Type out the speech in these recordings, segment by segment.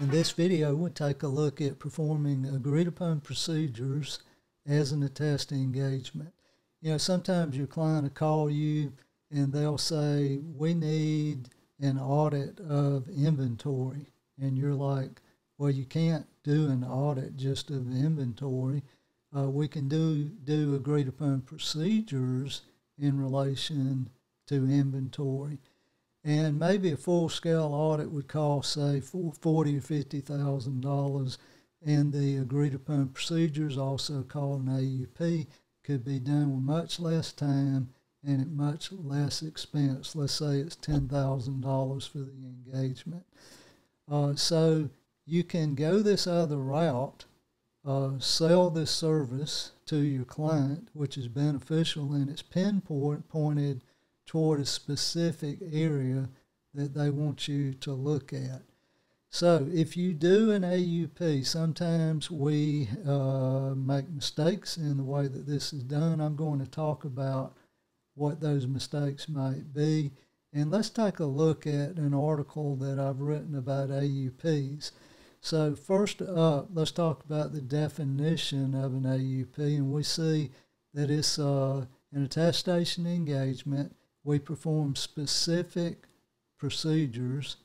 In this video, we'll take a look at performing agreed upon procedures as an attest engagement. You know, sometimes your client will call you and they'll say, we need an audit of inventory. And you're like, well, you can't do an audit just of inventory. We can do agreed upon procedures in relation to inventory. And maybe a full-scale audit would cost, say, $40,000 or $50,000, and the agreed-upon procedures, also called an AUP, could be done with much less time and at much less expense. Let's say it's $10,000 for the engagement. So you can go this other route, sell this service to your client, which is beneficial, and it's pinpointed toward a specific area that they want you to look at. So if you do an AUP, sometimes we make mistakes in the way that this is done. I'm going to talk about what those mistakes might be. And let's take a look at an article that I've written about AUPs. So first up, let's talk about the definition of an AUP. And we see that it's an attestation engagement. We perform specific procedures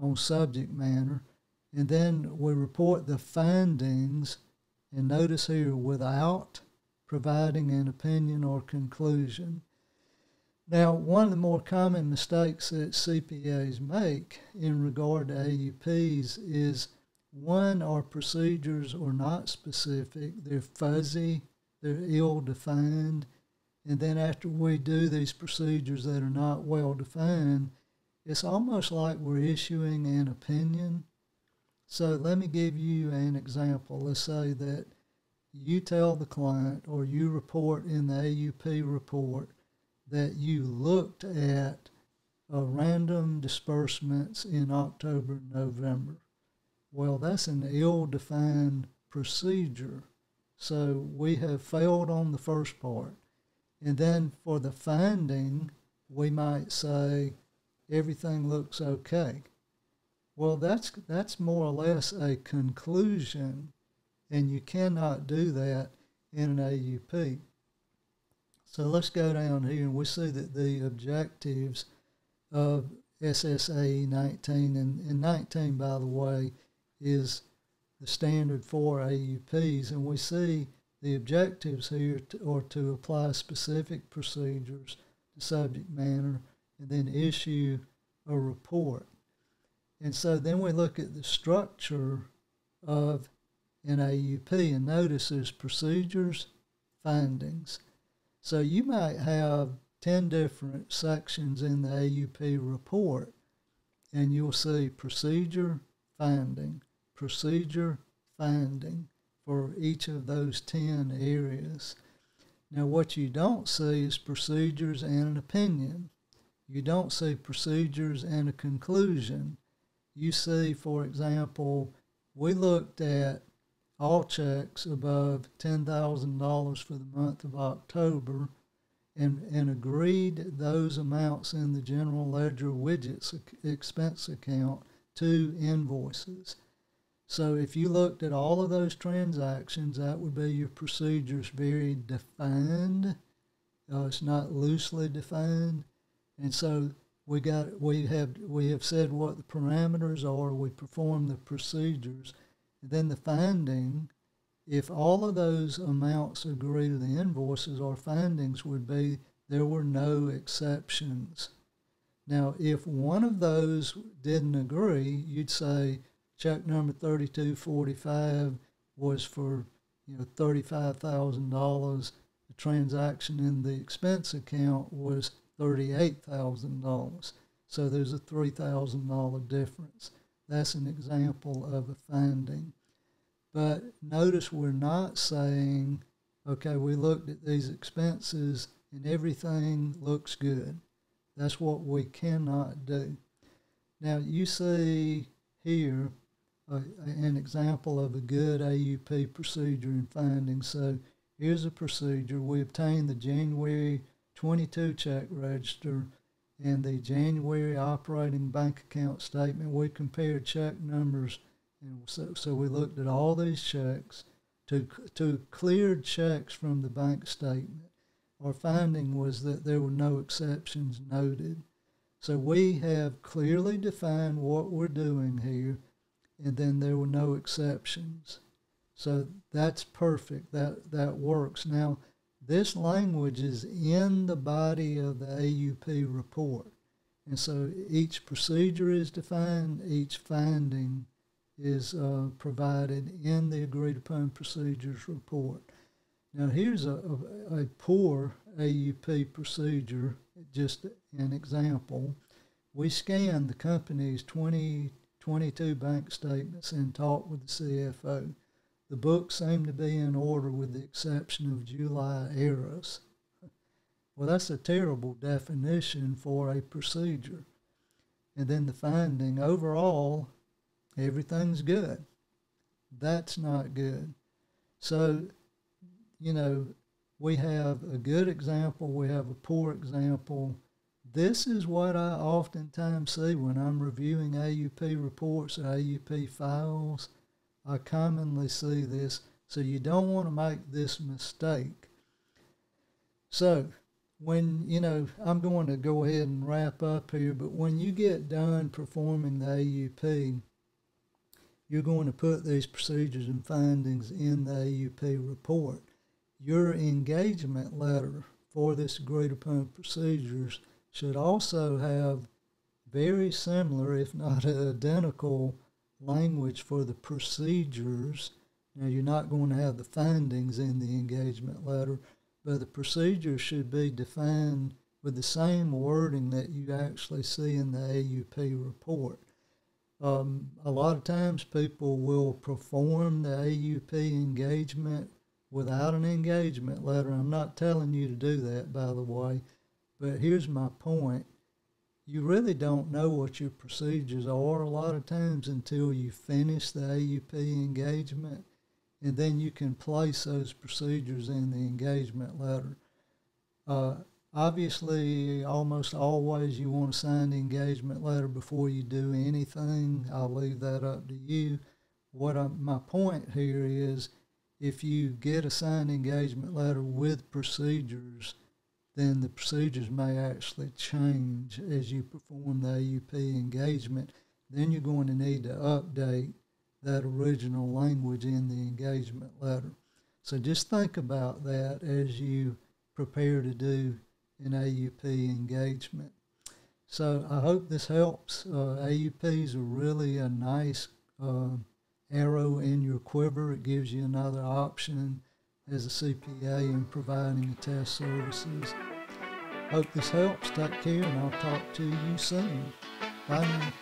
on subject matter, and then we report the findings, and notice here, without providing an opinion or conclusion. Now, one of the more common mistakes that CPAs make in regard to AUPs is, one, our procedures are not specific, they're fuzzy, they're ill-defined, and then after we do these procedures that are not well defined, it's almost like we're issuing an opinion. So let me give you an example. Let's say that you tell the client, or you report in the AUP report, that you looked at random disbursements in October and November. Well, that's an ill-defined procedure. So we have failed on the first part. And then for the finding, we might say everything looks okay. Well, that's more or less a conclusion, and you cannot do that in an AUP. So let's go down here, and we see that the objectives of SSAE 19, and 19, by the way, is the standard for AUPs, and we see the objectives here are to apply specific procedures to subject matter and then issue a report. And so then we look at the structure of an AUP, and notice there's procedures, findings. So you might have 10 different sections in the AUP report, and you'll see procedure, finding, procedure, finding, for each of those 10 areas. Now, what you don't see is procedures and an opinion. You don't see procedures and a conclusion. You see, for example, we looked at all checks above $10,000 for the month of October and agreed those amounts in the general ledger widgets expense account to invoices. So if you looked at all of those transactions, that would be your procedures, very defined. It's not loosely defined. And so we have said what the parameters are. We perform the procedures. And then the finding, if all of those amounts agree to the invoices, our findings would be there were no exceptions. Now, if one of those didn't agree, you'd say, check number 3245 was for $35,000. The transaction in the expense account was $38,000. So there's a $3,000 difference. That's an example of a finding. But notice we're not saying, okay, we looked at these expenses and everything looks good. That's what we cannot do. Now you see here an example of a good AUP procedure and findings. So here's a procedure. We obtained the January 22 check register and the January operating bank account statement. We compared check numbers And so we looked at all these checks, to cleared checks from the bank statement. Our finding was that there were no exceptions noted. So we have clearly defined what we're doing here, and then there were no exceptions. So that's perfect. That works. Now, this language is in the body of the AUP report. And so each procedure is defined, each finding is provided in the agreed upon procedures report. Now here's a poor AUP procedure, just an example. We scanned the company's 2022 bank statements and talked with the CFO. The books seem to be in order with the exception of July errors. Well, that's a terrible definition for a procedure. And then the finding, overall, everything's good. That's not good. So, we have a good example, we have a poor example. This is what I oftentimes see when I'm reviewing AUP reports or AUP files. I commonly see this, so you don't want to make this mistake. So, when, I'm going to go ahead and wrap up here, but when you get done performing the AUP, you're going to put these procedures and findings in the AUP report. Your engagement letter for this agreed upon procedures should also have very similar, if not identical, language for the procedures. Now, you're not going to have the findings in the engagement letter, but the procedures should be defined with the same wording that you actually see in the AUP report. A lot of times people will perform the AUP engagement without an engagement letter. I'm not telling you to do that, by the way, but here's my point. You really don't know what your procedures are a lot of times until you finish the AUP engagement, and then you can place those procedures in the engagement letter. Obviously, almost always you want to sign the engagement letter before you do anything. I'll leave that up to you. My point here is, if you get a signed engagement letter with procedures, then the procedures may actually change as you perform the AUP engagement. Then you're going to need to update that original language in the engagement letter. So just think about that as you prepare to do an AUP engagement. So I hope this helps. AUPs are really a nice arrow in your quiver. It gives you another option as a CPA in providing test services. Hope this helps. Take care, and I'll talk to you soon. Bye now.